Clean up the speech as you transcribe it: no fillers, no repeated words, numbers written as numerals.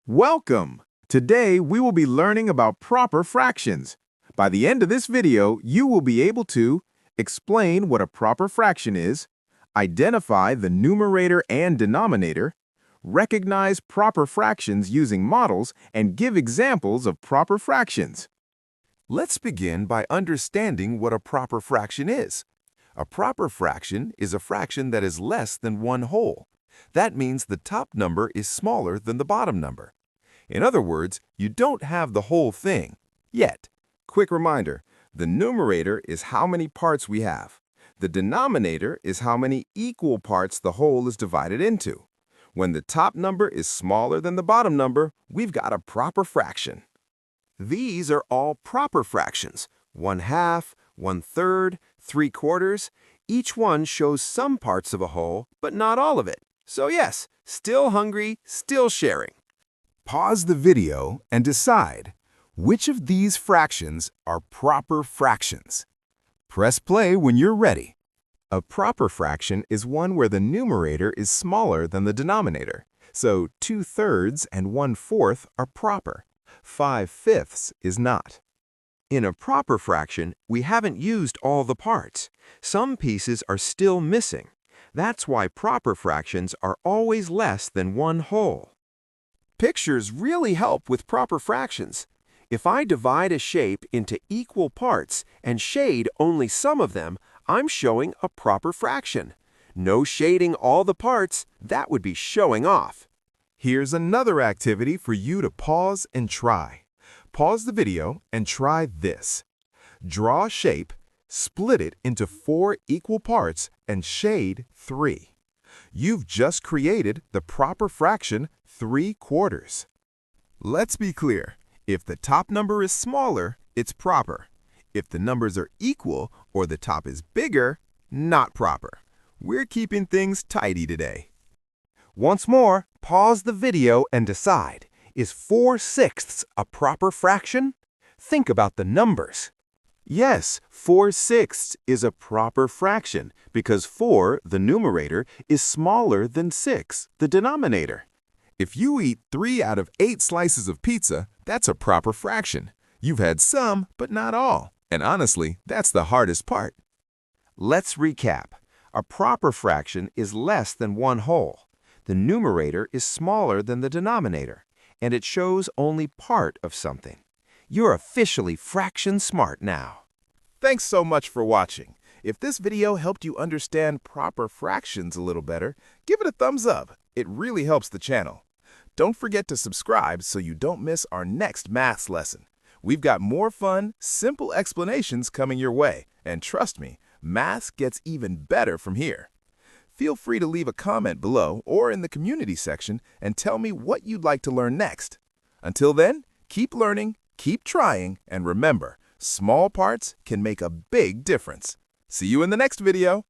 Welcome! Today we will be learning about proper fractions. By the end of this video, you will be able to explain what a proper fraction is, identify the numerator and denominator, recognize proper fractions using models, and give examples of proper fractions. Let's begin by understanding what a proper fraction is. A proper fraction is a fraction that is less than one whole. That means the top number is smaller than the bottom number. In other words, you don't have the whole thing yet. Quick reminder, the numerator is how many parts we have. The denominator is how many equal parts the whole is divided into. When the top number is smaller than the bottom number, we've got a proper fraction. These are all proper fractions: 1/2, 1/3, 3/4. Each one shows some parts of a whole, but not all of it. So yes, still hungry, still sharing. Pause the video and decide which of these fractions are proper fractions. Press play when you're ready. A proper fraction is one where the numerator is smaller than the denominator. So 2/3 and 1/4 are proper. 5/5 is not. In a proper fraction, we haven't used all the parts. Some pieces are still missing. That's why proper fractions are always less than one whole. Pictures really help with proper fractions. If I divide a shape into equal parts and shade only some of them, I'm showing a proper fraction. No shading all the parts, that would be showing off. Here's another activity for you to pause and try. Pause the video and try this. Draw a shape, split it into 4 equal parts, and shade 3. You've just created the proper fraction 3/4. Let's be clear. If the top number is smaller, it's proper. If the numbers are equal or the top is bigger, not proper. We're keeping things tidy today. Once more, pause the video and decide. Is 4/6 a proper fraction? Think about the numbers. Yes, 4/6 is a proper fraction because 4, the numerator, is smaller than 6, the denominator. If you eat 3 out of 8 slices of pizza, that's a proper fraction. You've had some, but not all. And honestly, that's the hardest part. Let's recap. A proper fraction is less than one whole. The numerator is smaller than the denominator, and it shows only part of something. You're officially fraction smart now. Thanks so much for watching. If this video helped you understand proper fractions a little better, give it a thumbs up. It really helps the channel. Don't forget to subscribe so you don't miss our next maths lesson. We've got more fun, simple explanations coming your way. And trust me, maths gets even better from here. Feel free to leave a comment below or in the community section and tell me what you'd like to learn next. Until then, keep learning, keep trying, and remember, small parts can make a big difference. See you in the next video.